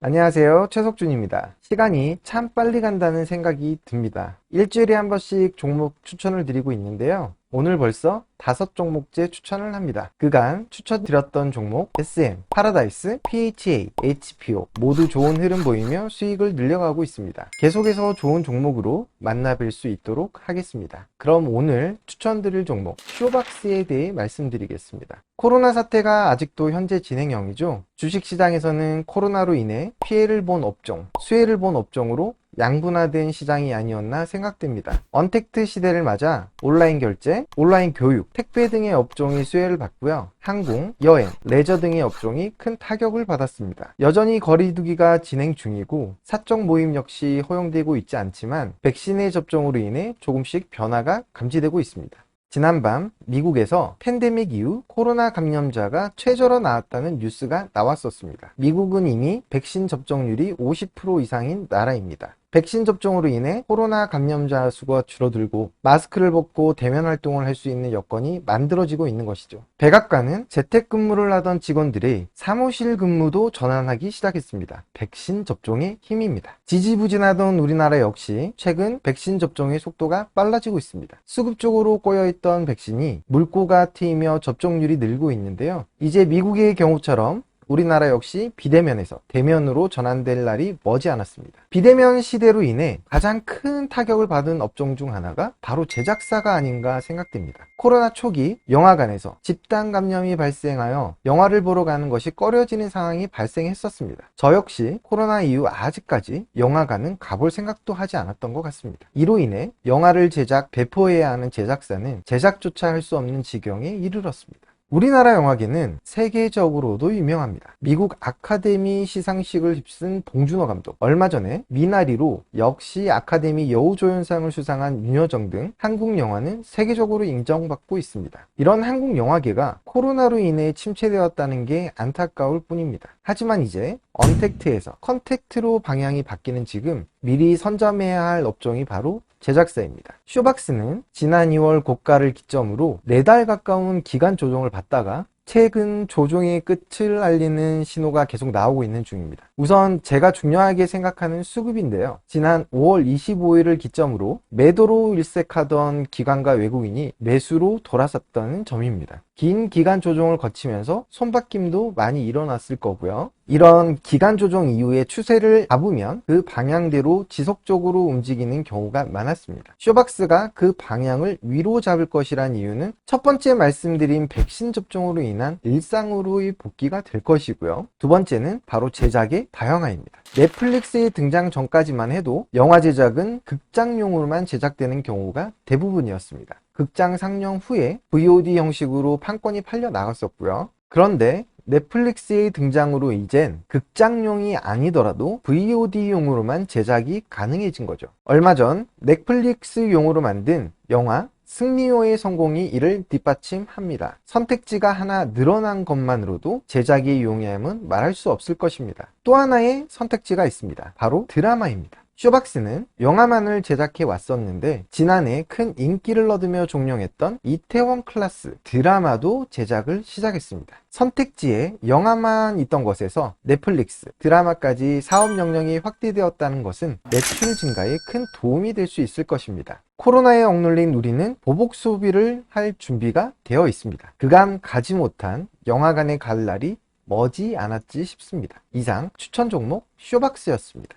안녕하세요. 최석준입니다. 시간이 참 빨리 간다는 생각이 듭니다. 일주일에 한 번씩 종목 추천을 드리고 있는데요. 오늘 벌써 5종목째 추천을 합니다. 그간 추천드렸던 종목 SM, 파라다이스, PHA, HPO 모두 좋은 흐름 보이며 수익을 늘려가고 있습니다. 계속해서 좋은 종목으로 만나뵐 수 있도록 하겠습니다. 그럼 오늘 추천드릴 종목 쇼박스에 대해 말씀드리겠습니다. 코로나 사태가 아직도 현재 진행형이죠. 주식시장에서는 코로나로 인해 피해를 본 업종, 수혜를 본 업종으로 양분화된 시장이 아니었나 생각됩니다. 언택트 시대를 맞아 온라인 결제, 온라인 교육, 택배 등의 업종이 수혜를 받고요. 항공, 여행, 레저 등의 업종이 큰 타격을 받았습니다. 여전히 거리두기가 진행 중이고 사적 모임 역시 허용되고 있지 않지만 백신의 접종으로 인해 조금씩 변화가 감지되고 있습니다. 지난밤 미국에서 팬데믹 이후 코로나 감염자가 최저로 나왔다는 뉴스가 나왔었습니다. 미국은 이미 백신 접종률이 50% 이상인 나라입니다. 백신 접종으로 인해 코로나 감염자 수가 줄어들고 마스크를 벗고 대면 활동을 할 수 있는 여건이 만들어지고 있는 것이죠. 백악관은 재택근무를 하던 직원들이 사무실 근무도 전환하기 시작했습니다. 백신 접종의 힘입니다. 지지부진하던 우리나라 역시 최근 백신 접종의 속도가 빨라지고 있습니다. 수급적으로 꼬여있던 백신이 물꼬가 트이며 접종률이 늘고 있는데요. 이제 미국의 경우처럼 우리나라 역시 비대면에서 대면으로 전환될 날이 머지않았습니다. 비대면 시대로 인해 가장 큰 타격을 받은 업종 중 하나가 바로 제작사가 아닌가 생각됩니다. 코로나 초기 영화관에서 집단 감염이 발생하여 영화를 보러 가는 것이 꺼려지는 상황이 발생했었습니다. 저 역시 코로나 이후 아직까지 영화관은 가볼 생각도 하지 않았던 것 같습니다. 이로 인해 영화를 배포해야 하는 제작사는 제작조차 할 수 없는 지경에 이르렀습니다. 우리나라 영화계는 세계적으로도 유명합니다. 미국 아카데미 시상식을 휩쓴 봉준호 감독, 얼마 전에 미나리로 역시 아카데미 여우조연상을 수상한 윤여정 등 한국 영화는 세계적으로 인정받고 있습니다. 이런 한국 영화계가 코로나로 인해 침체되었다는 게 안타까울 뿐입니다. 하지만 이제 언택트에서 컨택트로 방향이 바뀌는 지금 미리 선점해야 할 업종이 바로 제작사입니다. 쇼박스는 지난 2월 고가를 기점으로 4달 가까운 기간 조정을 받다가 최근 조정의 끝을 알리는 신호가 계속 나오고 있는 중입니다. 우선 제가 중요하게 생각하는 수급인데요. 지난 5월 25일을 기점으로 매도로 일색하던 기관과 외국인이 매수로 돌아섰다는 점입니다. 긴 기간 조정을 거치면서 손바뀜도 많이 일어났을 거고요. 이런 기간 조정 이후에 추세를 잡으면 그 방향대로 지속적으로 움직이는 경우가 많았습니다. 쇼박스가 그 방향을 위로 잡을 것이란 이유는 첫 번째 말씀드린 백신 접종으로 인한 일상으로의 복귀가 될 것이고요. 두 번째는 바로 제작의 다양화입니다. 넷플릭스의 등장 전까지만 해도 영화 제작은 극장용으로만 제작되는 경우가 대부분이었습니다. 극장 상영 후에 VOD 형식으로 판권이 팔려 나갔었고요. 그런데 넷플릭스의 등장으로 이젠 극장용이 아니더라도 VOD용으로만 제작이 가능해진 거죠. 얼마 전 넷플릭스용으로 만든 영화 승리호의 성공이 이를 뒷받침합니다. 선택지가 하나 늘어난 것만으로도 제작의 용이함은 말할 수 없을 것입니다. 또 하나의 선택지가 있습니다. 바로 드라마입니다. 쇼박스는 영화만을 제작해 왔었는데 지난해 큰 인기를 얻으며 종영했던 이태원 클라스 드라마도 제작을 시작했습니다. 선택지에 영화만 있던 것에서 넷플릭스, 드라마까지 사업 영역이 확대되었다는 것은 매출 증가에 큰 도움이 될 수 있을 것입니다. 코로나에 억눌린 우리는 보복 소비를 할 준비가 되어 있습니다. 그간 가지 못한 영화관에 갈 날이 머지 않았지 싶습니다. 이상 추천 종목 쇼박스였습니다.